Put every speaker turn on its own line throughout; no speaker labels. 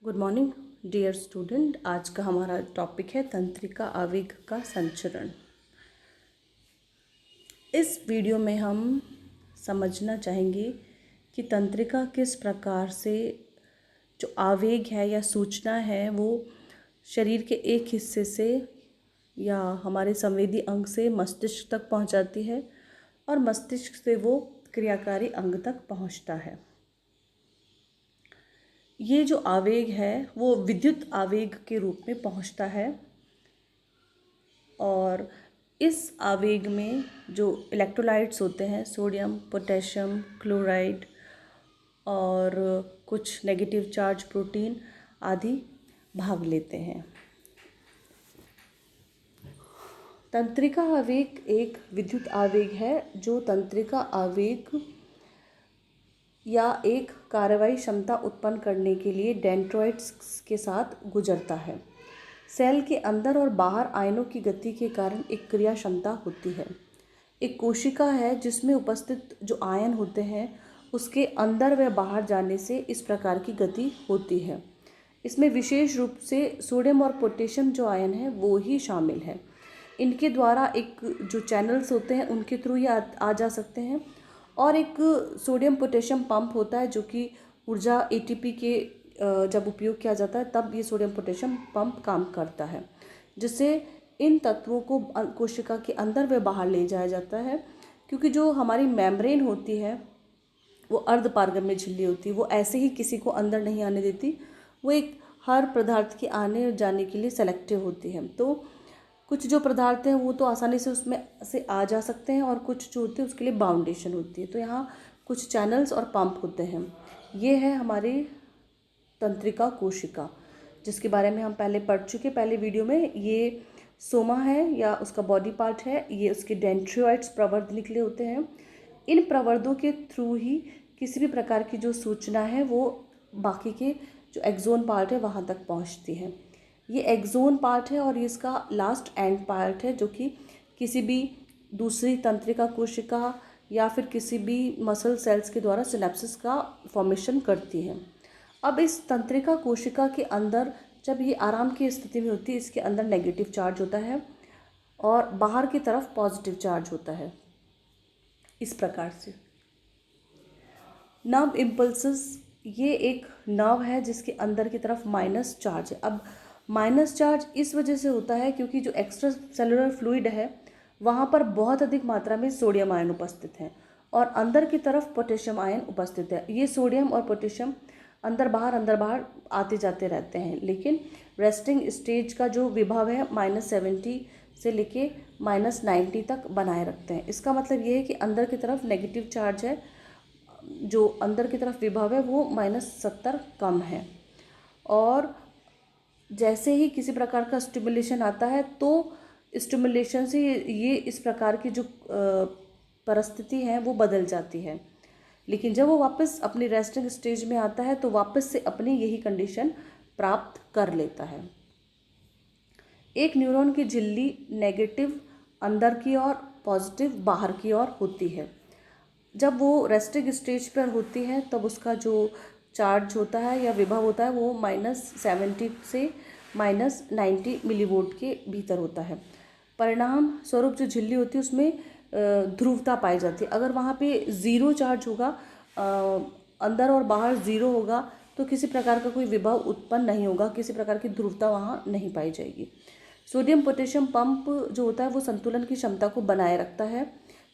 Good morning dear student. आज का हमारा टॉपिक है तंत्रिका आवेग का संचरण। इस वीडियो में हम समझना चाहेंगे कि तंत्रिका किस प्रकार से जो आवेग है या सूचना है वो शरीर के एक हिस्से से या हमारे संवेदी अंग से मस्तिष्क तक पहुंचाती है और मस्तिष्क से वो क्रियाकारी अंग तक पहुंचता है। ये जो आवेग है वो विद्युत आवेग के रूप में पहुंचता है और इस आवेग में जो इलेक्ट्रोलाइट्स होते हैं सोडियम, पोटेशियम, क्लोराइड और कुछ नेगेटिव चार्ज प्रोटीन आदि भाग लेते हैं। तंत्रिका आवेग एक विद्युत आवेग है जो तंत्रिका आवेग या एक कार्रवाई क्षमता उत्पन्न करने के लिए डेंड्राइट्स के साथ गुजरता है। सेल के अंदर और बाहर आयनों की गति के कारण एक क्रिया क्षमता होती है। एक कोशिका है जिसमें उपस्थित जो आयन होते हैं उसके अंदर व बाहर जाने से इस प्रकार की गति होती है। इसमें विशेष रूप से सोडियम और पोटेशियम जो आयन है वो ही शामिल है। इनके द्वारा एक जो चैनल्स होते हैं उनके थ्रू ये आ जा सकते हैं और एक सोडियम पोटेशियम पंप होता है जो कि ऊर्जा एटीपी के जब उपयोग किया जाता है तब ये सोडियम पोटेशियम पंप काम करता है, जिससे इन तत्वों को कोशिका के अंदर व बाहर ले जाया जाता है। क्योंकि जो हमारी मेम्ब्रेन होती है वो अर्धपारगम्य झिल्ली होती है, वो ऐसे ही किसी को अंदर नहीं आने देती। वो एक हर पदार्थ के आने और जाने के लिए सेलेक्टिव होती है। तो कुछ जो पदार्थ हैं वो तो आसानी से उसमें से आ जा सकते हैं और कुछ जो होते हैं उसके लिए बाउंडेशन होती है। तो यहाँ कुछ चैनल्स और पंप होते हैं। ये है हमारी तंत्रिका कोशिका जिसके बारे में हम पहले पढ़ चुके पहले वीडियो में। ये सोमा है या उसका बॉडी पार्ट है, ये उसके डेंड्राइट्स प्रवर्ध निकले होते हैं। इन प्रवर्धों के थ्रू ही किसी भी प्रकार की जो सूचना है वो बाकी के जो एक्सोन पार्ट है वहाँ तक पहुँचती है। ये एक्सोन पार्ट है और ये इसका लास्ट एंड पार्ट है जो कि किसी भी दूसरी तंत्रिका कोशिका या फिर किसी भी मसल सेल्स के द्वारा सिनेप्सिस का फॉर्मेशन करती है। अब इस तंत्रिका कोशिका के अंदर जब ये आराम की स्थिति में होती है इसके अंदर नेगेटिव चार्ज होता है और बाहर की तरफ पॉजिटिव चार्ज होता है। इस प्रकार से नर्व इम्पल्सेस, ये एक नर्व है जिसके अंदर की तरफ माइनस चार्ज है। अब माइनस चार्ज इस वजह से होता है क्योंकि जो एक्स्ट्रा सेलुलर फ्लूइड है वहाँ पर बहुत अधिक मात्रा में सोडियम आयन उपस्थित है और अंदर की तरफ पोटेशियम आयन उपस्थित है। ये सोडियम और पोटेशियम अंदर बाहर आते जाते रहते हैं, लेकिन रेस्टिंग स्टेज का जो विभव है -70 से लेके -90 तक बनाए रखते हैं। इसका मतलब ये है कि अंदर की तरफ नेगेटिव चार्ज है, जो अंदर की तरफ विभव है वो -70 कम है। और जैसे ही किसी प्रकार का स्टिमुलेशन आता है तो स्टिमुलेशन से ये इस प्रकार की जो परिस्थिति है वो बदल जाती है, लेकिन जब वो वापस अपनी रेस्टिंग स्टेज में आता है तो वापस से अपनी यही कंडीशन प्राप्त कर लेता है। एक न्यूरॉन की झिल्ली नेगेटिव अंदर की ओर, पॉजिटिव बाहर की ओर होती है। जब वो रेस्टिंग स्टेज पर होती है तब उसका जो चार्ज होता है या विभव होता है वो -70 से -90 मिलीवोल्ट के भीतर होता है। परिणाम स्वरूप जो झिल्ली होती है उसमें ध्रुवता पाई जाती है। अगर वहाँ पे ज़ीरो चार्ज होगा, अंदर और बाहर ज़ीरो होगा, तो किसी प्रकार का कोई विभव उत्पन्न नहीं होगा, किसी प्रकार की ध्रुवता वहाँ नहीं पाई जाएगी। सोडियम पोटेशियम पंप जो होता है वो संतुलन की क्षमता को बनाए रखता है,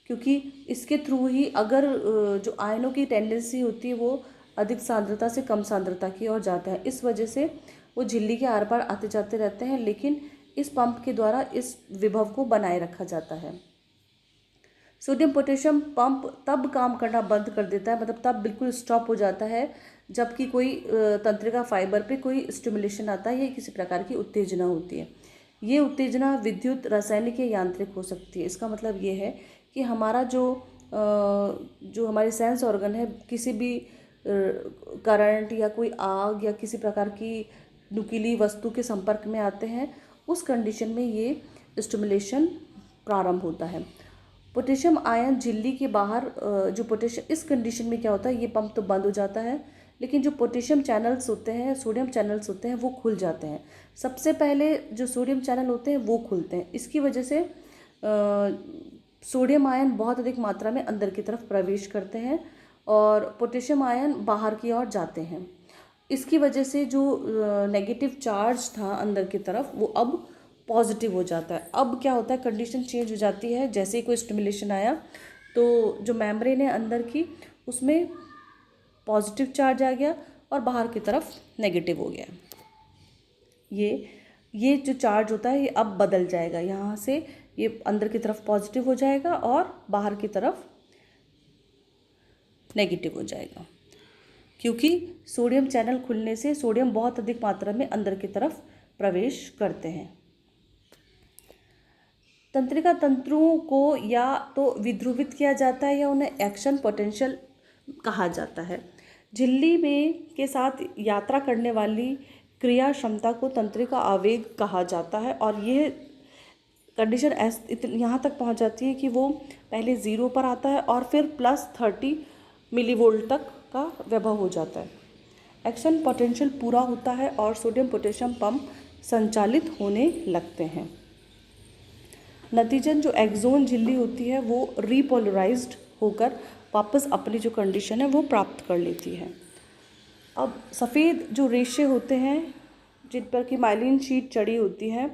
क्योंकि इसके थ्रू ही अगर जो आयनों की टेंडेंसी होती है वो अधिक सांद्रता से कम सांद्रता की ओर जाता है। इस वजह से वो झिल्ली के आर पार आते जाते रहते हैं, लेकिन इस पंप के द्वारा इस विभव को बनाए रखा जाता है। सोडियम पोटेशियम पंप तब काम करना बंद कर देता है, मतलब तब बिल्कुल स्टॉप हो जाता है जबकि कोई तंत्रिका फाइबर पे कोई स्टिमुलेशन आता है या किसी प्रकार की उत्तेजना होती है। ये उत्तेजना विद्युत, रासायनिक या यांत्रिक हो सकती है। इसका मतलब ये है कि हमारा जो हमारे सेंस ऑर्गन है किसी भी करंट या कोई आग या किसी प्रकार की नुकीली वस्तु के संपर्क में आते हैं, उस कंडीशन में ये स्टिमुलेशन प्रारंभ होता है। पोटेशियम आयन झिल्ली के बाहर जो पोटेशियम, इस कंडीशन में क्या होता है, ये पंप तो बंद हो जाता है लेकिन जो पोटेशियम चैनल्स होते हैं, सोडियम चैनल्स होते हैं, वो खुल जाते हैं। सबसे पहले जो सोडियम चैनल होते हैं वो खुलते हैं। इसकी वजह से सोडियम आयन बहुत अधिक मात्रा में अंदर की तरफ प्रवेश करते हैं और पोटेशियम आयन बाहर की ओर जाते हैं। इसकी वजह से जो नेगेटिव चार्ज था अंदर की तरफ वो अब पॉजिटिव हो जाता है। अब क्या होता है, कंडीशन चेंज हो जाती है। जैसे ही कोई स्टिमुलेशन आया तो जो मेम्ब्रेन है अंदर की, उसमें पॉजिटिव चार्ज आ गया और बाहर की तरफ नेगेटिव हो गया। ये जो चार्ज होता है ये अब बदल जाएगा। यहाँ से ये अंदर की तरफ पॉजिटिव हो जाएगा और बाहर की तरफ नेगेटिव हो जाएगा, क्योंकि सोडियम चैनल खुलने से सोडियम बहुत अधिक मात्रा में अंदर की तरफ प्रवेश करते हैं। तंत्रिका तंतुओं को या तो विध्रुवित किया जाता है या उन्हें एक्शन पोटेंशियल कहा जाता है। झिल्ली में के साथ यात्रा करने वाली क्रिया क्षमता को तंत्रिका आवेग कहा जाता है और यह कंडीशन यहाँ तक पहुँच जाती है कि वो पहले 0 पर आता है और फिर +30 मिलीवोल्ट तक का वैभव हो जाता है। एक्शन पोटेंशियल पूरा होता है और सोडियम पोटेशियम पंप संचालित होने लगते हैं। नतीजन जो एक्सोन झिल्ली होती है वो रीपोलराइज्ड होकर वापस अपनी जो कंडीशन है वो प्राप्त कर लेती है। अब सफ़ेद जो रेशे होते हैं जिन पर कि माइलिन शीट चढ़ी होती है,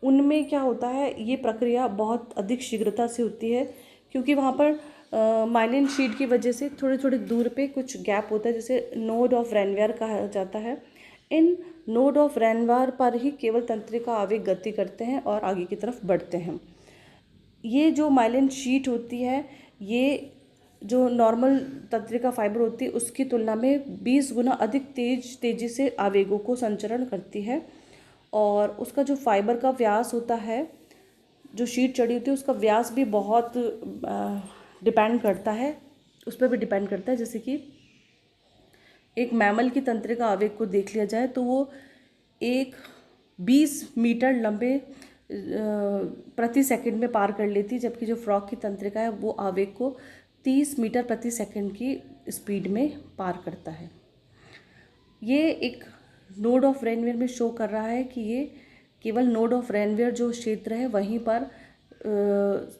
उनमें क्या होता है, ये प्रक्रिया बहुत अधिक शीघ्रता से होती है, क्योंकि वहाँ पर माइलिन शीट की वजह से थोड़े थोड़े दूर पे कुछ गैप होता है, जिसे नोड ऑफ रेनवेयर कहा जाता है। इन नोड ऑफ रेनवेयर पर ही केवल तंत्रिका आवेग गति करते हैं और आगे की तरफ बढ़ते हैं। ये जो माइलिन शीट होती है, ये जो नॉर्मल तंत्रिका फाइबर होती है उसकी तुलना में 20 गुना अधिक तेजी से आवेगों को संचरण करती है और उसका जो फाइबर का व्यास होता है, जो शीट चढ़ी होती है उसका व्यास भी बहुत डिपेंड करता है, उस पर भी डिपेंड करता है। जैसे कि एक मैमल की तंत्रिका आवेग को देख लिया जाए तो वो एक 20 मीटर लंबे प्रति सेकंड में पार कर लेती है, जबकि जो फ्रॉग की तंत्रिका है वो आवेग को 30 मीटर प्रति सेकंड की स्पीड में पार करता है। ये एक नोड ऑफ रेनवेयर में शो कर रहा है कि ये केवल नोड ऑफ रेनवेयर जो क्षेत्र है वहीं पर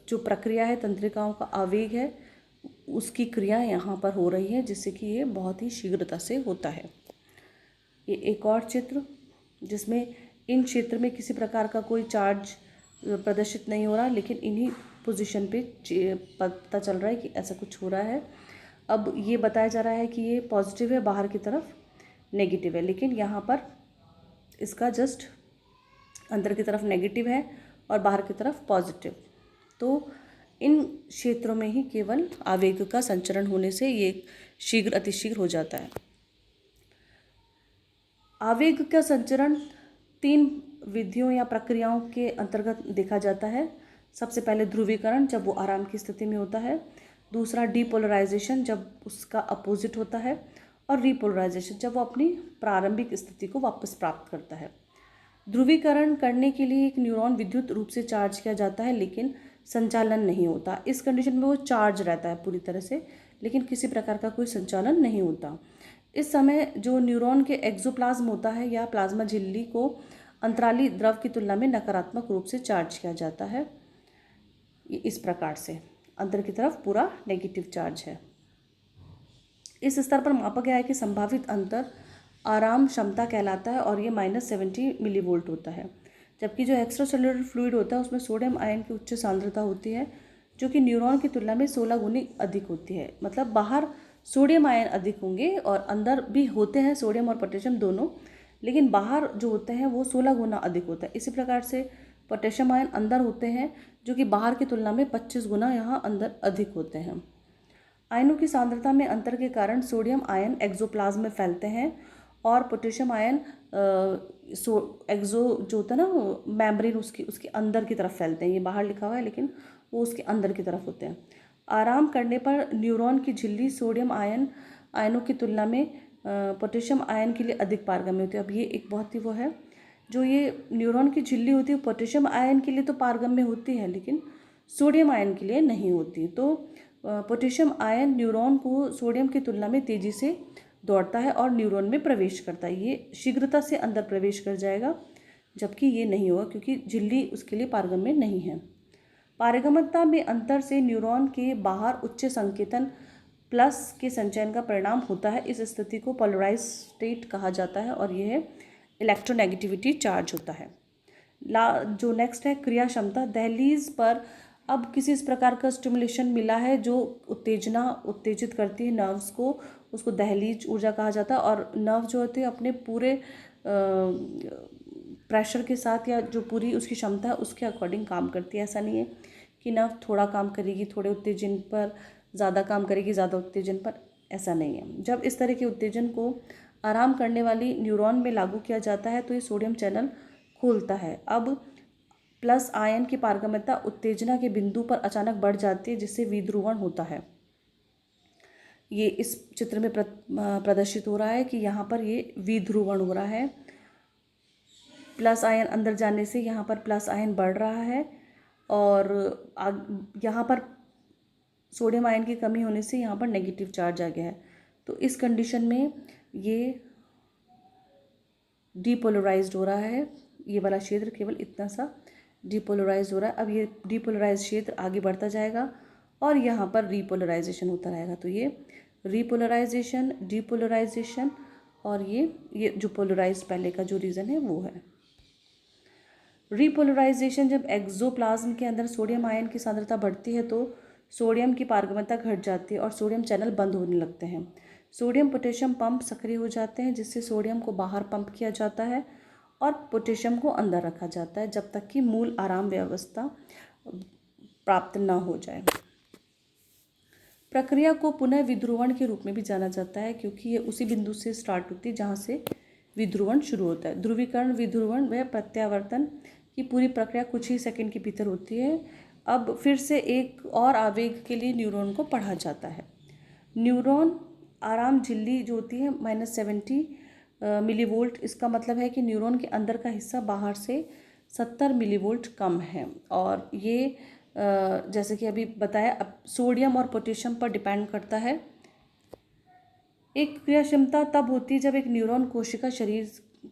जो प्रक्रिया है तंत्रिकाओं का आवेग है उसकी क्रिया यहाँ पर हो रही है, जिससे कि ये बहुत ही शीघ्रता से होता है। ये एक और चित्र जिसमें इन क्षेत्र में किसी प्रकार का कोई चार्ज प्रदर्शित नहीं हो रहा, लेकिन इन्हीं पोजीशन पे पता चल रहा है कि ऐसा कुछ हो रहा है। अब ये बताया जा रहा है कि ये पॉजिटिव है, बाहर की तरफ नेगेटिव है, लेकिन यहाँ पर इसका जस्ट अंदर की तरफ नेगेटिव है और बाहर की तरफ पॉजिटिव। तो इन क्षेत्रों में ही केवल आवेग का संचरण होने से ये अतिशीघ्र हो जाता है। आवेग का संचरण 3 विधियों या प्रक्रियाओं के अंतर्गत देखा जाता है। सबसे पहले ध्रुवीकरण, जब वो आराम की स्थिति में होता है। दूसरा डीपोलराइजेशन, जब उसका अपोजिट होता है। और रीपोलराइजेशन, जब वो अपनी प्रारंभिक स्थिति को वापस प्राप्त करता है। ध्रुवीकरण करने के लिए एक न्यूरॉन विद्युत रूप से चार्ज किया जाता है, लेकिन संचालन नहीं होता। इस कंडीशन में वो चार्ज रहता है पूरी तरह से, लेकिन किसी प्रकार का कोई संचालन नहीं होता। इस समय जो न्यूरॉन के एक्सोप्लाज्म होता है या प्लाज्मा झिल्ली को अंतराली द्रव की तुलना में नकारात्मक रूप से चार्ज किया जाता है। इस प्रकार से अंदर की तरफ पूरा नेगेटिव चार्ज है। इस स्तर पर मापा गया है कि संभावित अंतर आराम क्षमता कहलाता है और ये -70 मिलीवोल्ट होता है। जबकि जो एक्स्ट्रा सेलुलर फ्लूइड होता है उसमें सोडियम आयन की उच्च सांद्रता होती है, जो कि न्यूरॉन की तुलना में 16 गुनी अधिक होती है। मतलब बाहर सोडियम आयन अधिक होंगे और अंदर भी होते हैं सोडियम और पोटेशियम दोनों, लेकिन बाहर जो होते हैं वो 16 गुना अधिक होता है। इसी प्रकार से पोटेशियम आयन अंदर होते हैं जो कि बाहर की तुलना में 25 गुना यहाँ अंदर अधिक होते हैं। आयनों की सांद्रता में अंतर के कारण सोडियम आयन एक्सोप्लाज्म में फैलते हैं और पोटेशियम आयन एक्सो जो होता है ना मेम्ब्रेन उसके अंदर की तरफ फैलते हैं। ये बाहर लिखा हुआ है लेकिन वो उसके अंदर की तरफ होते हैं। आराम करने पर न्यूरॉन की झिल्ली सोडियम आयनों की तुलना में पोटेशियम आयन के लिए अधिक पारगम्य होती है। अब ये एक बहुत ही वो है, जो ये न्यूरॉन की झिल्ली होती है पोटेशियम आयन के लिए तो पारगम्य होती है, लेकिन सोडियम आयन के लिए नहीं होती। तो पोटेशियम आयन न्यूरॉन को सोडियम की तुलना में तेज़ी से दौड़ता है और न्यूरॉन में प्रवेश करता है। ये शीघ्रता से अंदर प्रवेश कर जाएगा, जबकि ये नहीं होगा क्योंकि झिल्ली उसके लिए पारगम्य नहीं है। पारगम्यता में अंतर से न्यूरॉन के बाहर उच्च संकेतन प्लस के संचयन का परिणाम होता है। इस स्थिति को पोलराइज स्टेट कहा जाता है और यह इलेक्ट्रोनेगेटिविटी चार्ज होता है। जो नेक्स्ट है क्रिया क्षमता। दहलीज पर अब किसी इस प्रकार का स्टिमुलेशन मिला है जो उत्तेजित करती है नर्व्स को, उसको दहलीज ऊर्जा कहा जाता है। और नर्व जो होते हैं अपने पूरे प्रेशर के साथ या जो पूरी उसकी क्षमता है उसके अकॉर्डिंग काम करती है। ऐसा नहीं है कि नर्व थोड़ा काम करेगी थोड़े उत्तेजन पर, ज़्यादा काम करेगी ज़्यादा उत्तेजन पर, ऐसा नहीं है। जब इस तरह के उत्तेजन को आराम करने वाली न्यूरॉन में लागू किया जाता है तो ये सोडियम चैनल खोलता है। अब प्लस आयन की पारगम्यता उत्तेजना के बिंदु पर अचानक बढ़ जाती है जिससे विध्रुवण होता है। ये इस चित्र में प्रदर्शित हो रहा है कि यहाँ पर ये विध्रुवण हो रहा है। प्लस आयन अंदर जाने से यहाँ पर प्लस आयन बढ़ रहा है और यहाँ पर सोडियम आयन की कमी होने से यहाँ पर नेगेटिव चार्ज आ गया है। तो इस कंडीशन में ये डीपोलराइज्ड हो रहा है। ये वाला क्षेत्र केवल इतना सा डीपोलराइज हो रहा है। अब ये डीपोलराइज क्षेत्र आगे बढ़ता जाएगा और यहाँ पर रीपोलराइजेशन होता रहेगा। तो ये रीपोलराइजेशन, डीपोलराइजेशन और ये जो पोलराइज पहले का जो रीज़न है वो है। रीपोलराइजेशन, जब एक्सोप्लाज्म के अंदर सोडियम आयन की सांद्रता बढ़ती है तो सोडियम की पारगम्यता घट जाती है और सोडियम चैनल बंद होने लगते हैं। सोडियम पोटेशियम पंप सक्रिय हो जाते हैं जिससे सोडियम को बाहर पंप किया जाता है और पोटेशियम को अंदर रखा जाता है जब तक कि मूल आराम व्यवस्था प्राप्त न हो जाए। प्रक्रिया को पुनः विध्रुवण के रूप में भी जाना जाता है क्योंकि ये उसी बिंदु से स्टार्ट होती है जहाँ से विध्रुवण शुरू होता है। ध्रुवीकरण, विध्रुवण व प्रत्यावर्तन की पूरी प्रक्रिया कुछ ही सेकंड के भीतर होती है। अब फिर से एक और आवेग के लिए न्यूरॉन को पढ़ा जाता है। न्यूरॉन आराम झिल्ली जो होती है -70 मिलीवोल्ट, इसका मतलब है कि न्यूरॉन के अंदर का हिस्सा बाहर से 70 मिलीवोल्ट कम है। और ये जैसे कि अभी बताया, अब सोडियम और पोटेशियम पर डिपेंड करता है। एक क्रिया क्षमता तब होती है जब एक न्यूरॉन कोशिका शरीर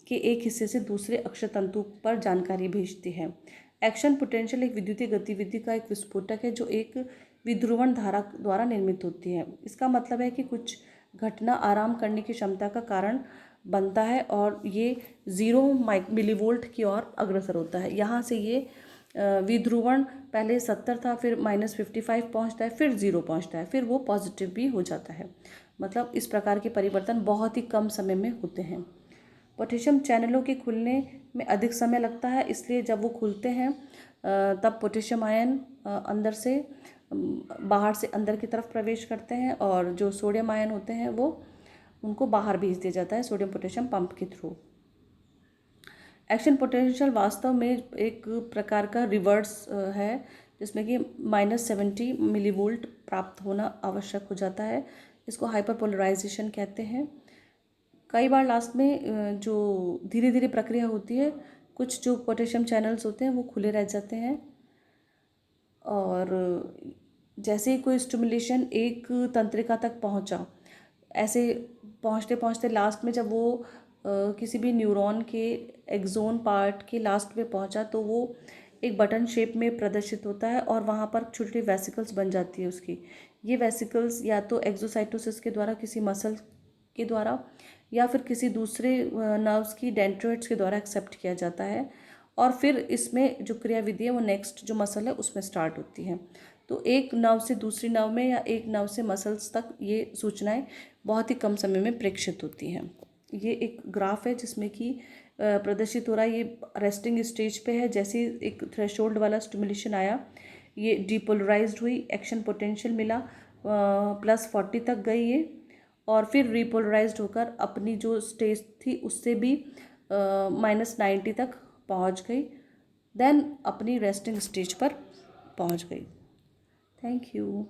के एक हिस्से से दूसरे अक्षर तंतु पर जानकारी भेजती है। एक्शन पोटेंशियल एक विद्युतीय गतिविधि का एक विस्फोटक है जो एक विध्रुवण धारा द्वारा निर्मित होती है। इसका मतलब है कि कुछ घटना आराम करने की क्षमता का कारण बनता है और ये 0 मिलीवोल्ट की ओर अग्रसर होता है। यहाँ से ये विध्रुवण पहले 70 था, फिर -55 पहुँचता है, फिर 0 पहुँचता है, फिर वो पॉजिटिव भी हो जाता है। मतलब इस प्रकार के परिवर्तन बहुत ही कम समय में होते हैं। पोटेशियम चैनलों के खुलने में अधिक समय लगता है, इसलिए जब वो खुलते हैं तब पोटेशियम आयन अंदर से बाहर से अंदर की तरफ प्रवेश करते हैं और जो सोडियम आयन होते हैं वो उनको बाहर भेज दिया जाता है सोडियम पोटेशियम पंप के थ्रू। एक्शन पोटेंशियल वास्तव में एक प्रकार का रिवर्स है जिसमें कि -70 मिलीवोल्ट प्राप्त होना आवश्यक हो जाता है। इसको हाइपरपोलराइजेशन कहते हैं। कई बार लास्ट में जो धीरे धीरे प्रक्रिया होती है, कुछ जो पोटेशियम चैनल्स होते हैं वो खुले रह जाते हैं और जैसे ही कोई स्टिमुलेशन एक तंत्रिका तक पहुंचा, ऐसे पहुंचते पहुंचते लास्ट में जब वो किसी भी न्यूरॉन के एक्सोन पार्ट के लास्ट में पहुंचा तो वो एक बटन शेप में प्रदर्शित होता है और वहाँ पर छोटी छोटी वेसिकल्स बन जाती है उसकी। ये वेसिकल्स या तो एक्सोसाइटोसिस के द्वारा, किसी मसल के द्वारा या फिर किसी दूसरे नर्व्स की डेंड्राइट्स के द्वारा एक्सेप्ट किया जाता है और फिर इसमें जो क्रियाविधि है वो नेक्स्ट जो मसल है उसमें स्टार्ट होती है। तो एक नर्व से दूसरी नर्व में या एक नर्व से मसल्स तक ये सूचनाएं बहुत ही कम समय में प्रेषित होती हैं। ये एक ग्राफ है जिसमें कि प्रदर्शित हो रहा है, ये रेस्टिंग स्टेज पे है। जैसे एक थ्रेशोल्ड वाला स्टिमुलेशन आया, ये डीपोलराइज्ड हुई, एक्शन पोटेंशियल मिला, +40 तक गई ये और फिर रीपोलराइज्ड होकर अपनी जो स्टेज थी उससे भी -90 तक पहुंच गई, देन अपनी रेस्टिंग स्टेज पर पहुंच गई। Thank you.